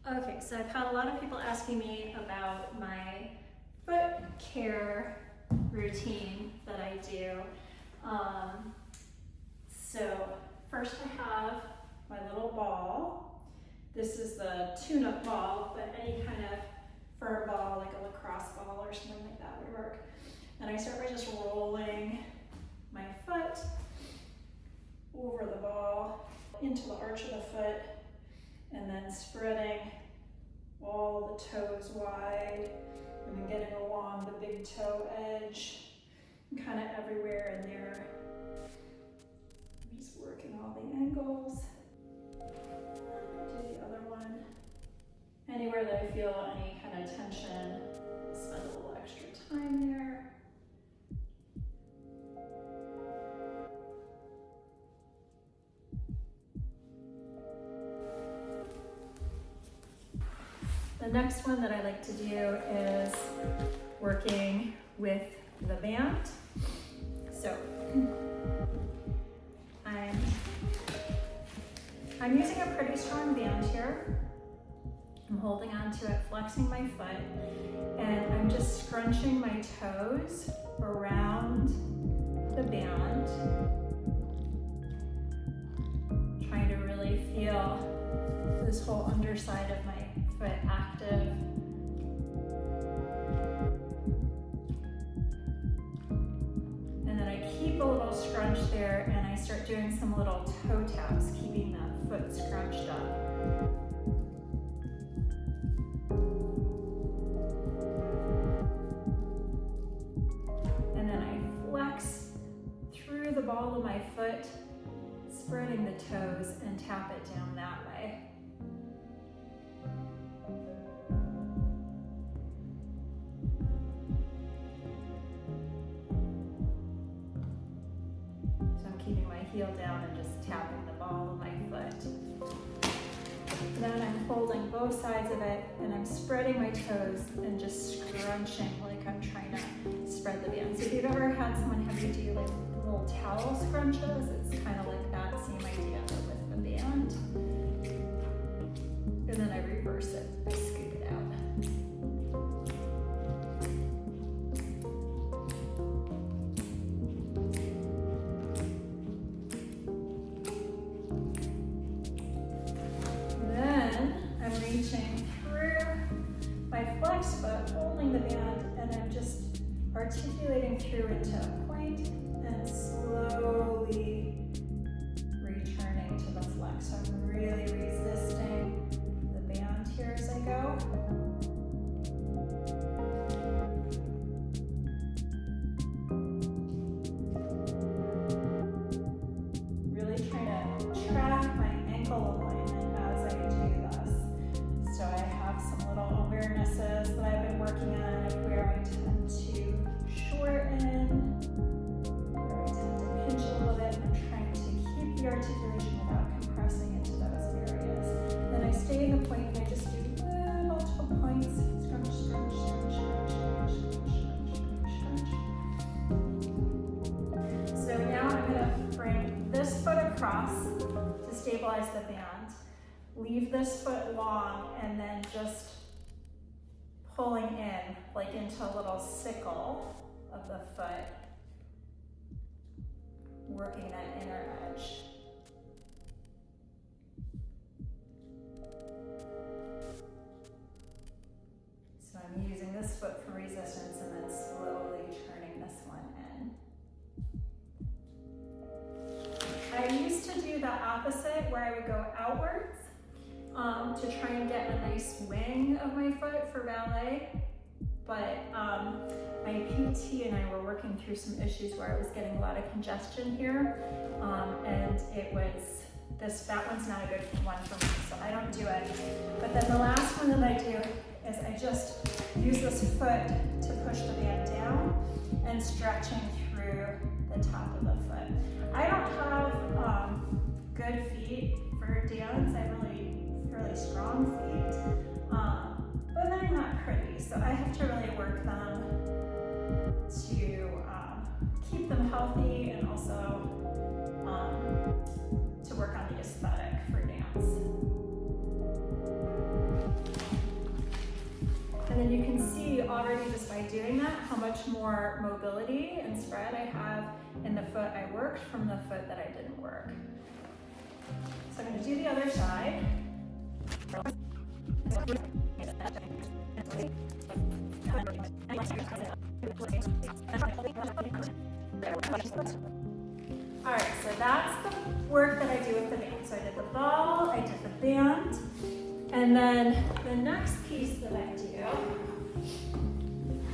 Okay, so I've had a lot of people asking me about my foot care routine that I do. So first I have my little ball. This is the tune-up ball, but any kind of firm ball, like a lacrosse ball or something like that would work. And I start by just rolling my foot over the ball into the arch of the foot, and then spreading all the toes wide, and then getting along the big toe edge, and kind of everywhere in there. I'm just working all the angles. Do the other one. Anywhere that I feel any kind of tension, spend a little extra time there. The next one that I like to do is working with the band. So I'm using a pretty strong band here. I'm holding onto it, flexing my foot, and I'm just scrunching my toes around the band, trying to really feel this whole underside of my foot active. And then I keep a little scrunch there, and I start doing some little toe taps, keeping that foot scrunched up. And then I flex through the ball of my foot, spreading the toes, and tap it down that way. Keeping my heel down and just tapping the ball of my foot. Then I'm holding both sides of it, and I'm spreading my toes and just scrunching like I'm trying to spread the band. So if you've ever had someone have you do like little towel scrunches, it's kind of like that same idea but with the band. And then I reverse it, I scoop it out. Reaching through my flex foot, holding the band, and I'm just articulating through into a point and slowly returning to the flex. So I'm really resisting the band here as I go. Really trying to track my ankle alignment as I do this. So I have some little awarenesses that I've been working on of where I tend to shorten, where I tend to pinch a little bit, and I'm trying to keep the articulation without compressing into those areas. Then I stay in the point and I just do little toe points, scrunch, scrunch, scrunch, scrunch, scrunch, scrunch, scrunch. So now I'm going to bring this foot across to stabilize the band. Leave this foot long, and then just pulling in, like into a little sickle of the foot, working that inner edge. So I'm using this foot for resistance and then slowly turning this one in. I used to do the opposite, where I would go outwards to try and get a nice wing of my foot for ballet, but my PT and I were working through some issues where I was getting a lot of congestion here, and that one's not a good one for me, so I don't do it. But then the last one that I do is I just use this foot to push the band down and stretching through the top of the foot. I don't have good feet for dance. I have really strong feet, but they're not pretty, so I have to really work them to keep them healthy and also to work on the aesthetic for dance. much more mobility and spread I have in the foot I worked from the foot that I didn't work. So I'm going to do the other side. All right, so that's the work that I do with the band. So I did the ball, I did the band, and then the next piece that I do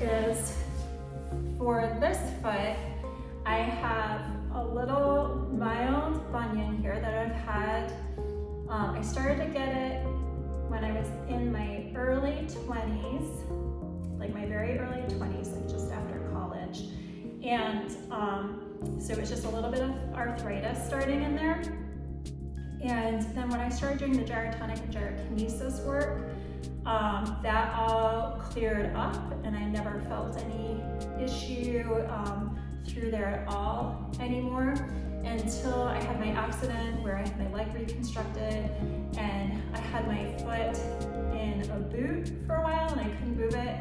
is for this foot, I have a little mild bunion here that I've had. I started to get it when I was in my early 20s, like my very early 20s, like just after college. And so it was just a little bit of arthritis starting in there. And then when I started doing the gyrotonic and gyrokinesis work, that all cleared up and I never felt any issue through there at all anymore until I had my accident where I had my leg reconstructed and I had my foot in a boot for a while and I couldn't move it.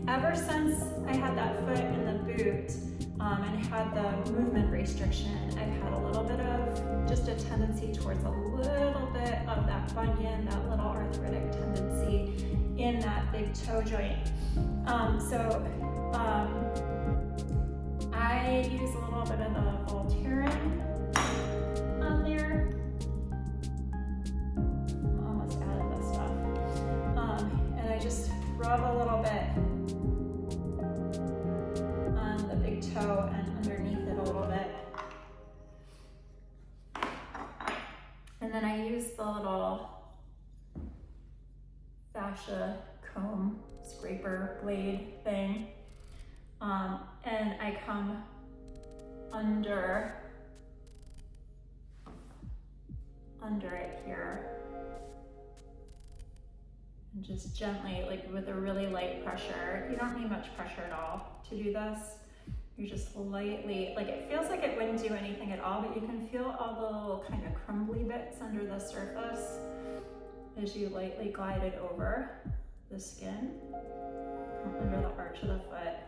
Ever since I had that foot in the boot and had the movement restriction, I've had a little bit of just a tendency towards a little bit of that bunion, that little arthritic tendency in that big toe joint. I use a little bit of the Voltaren on there. I'm almost out of this stuff. And I just rub a little bit on the big toe and underneath it a little bit. And then I use the little fascia comb scraper blade thing. And I come under it here and just gently, like with a really light pressure. You don't need much pressure at all to do this. You just lightly, like it feels like it wouldn't do anything at all, but you can feel all the little kind of crumbly bits under the surface as you lightly glide it over the skin, under the arch of the foot.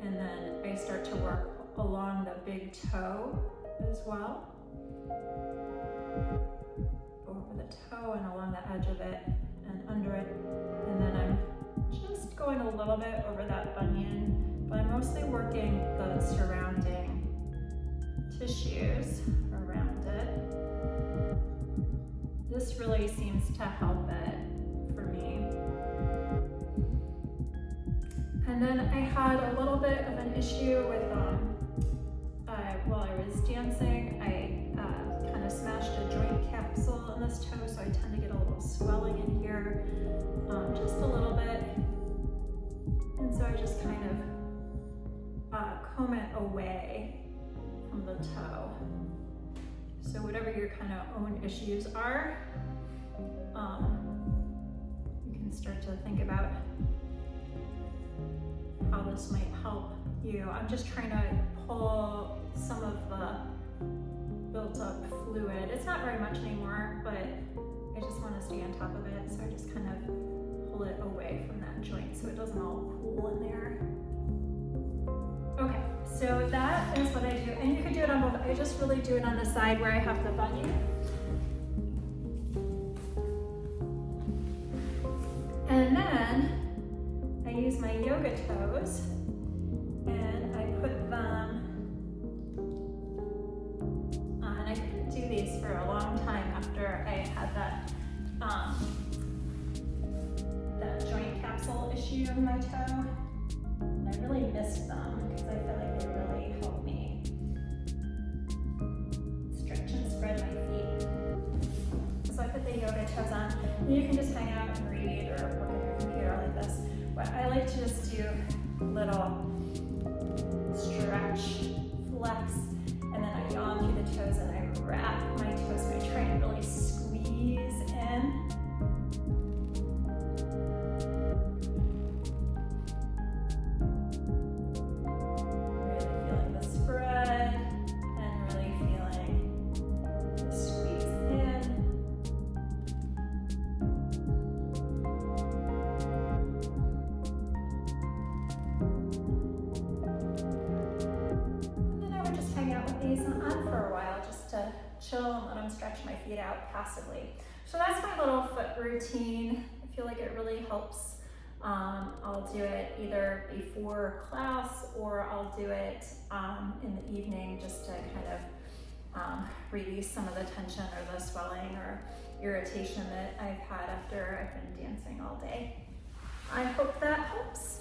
And then I start to work along the big toe as well. Over the toe and along the edge of it and under it. And then I'm just going a little bit over that bunion, but I'm mostly working the surrounding tissues around it. This really seems to help it for me. And then I had a little bit of an issue with, while I was dancing, I kind of smashed a joint capsule in this toe, so I tend to get a little swelling in here, just a little bit. And so I just kind of comb it away from the toe. So whatever your kind of own issues are, you can start to think about how this might help you. I'm just trying to pull some of the built up fluid. It's not very much anymore, but I just want to stay on top of it. So I just kind of pull it away from that joint so it doesn't all pool in there. Okay, so that is what I do. And you can do it on both. I just really do it on the side where I have the bunion. And then I use my yoga toes and I put them on. I couldn't do these for a long time after I had that joint capsule issue in my toe. And I really missed them because I feel like they really helped me stretch and spread my feet. So I put the yoga toes on. And you can just hang out and read or work at your computer like this. But I like to just do little stretch, flex, and then I yawn through the toes and I wrap my toes and I try and really squeeze in. Really feeling the spread and really feeling the squeeze in. out with these on for a while just to chill and let them stretch my feet out passively. So that's my little foot routine. I feel like it really helps. I'll do it either before class or I'll do it in the evening just to kind of release some of the tension or the swelling or irritation that I've had after I've been dancing all day. I hope that helps.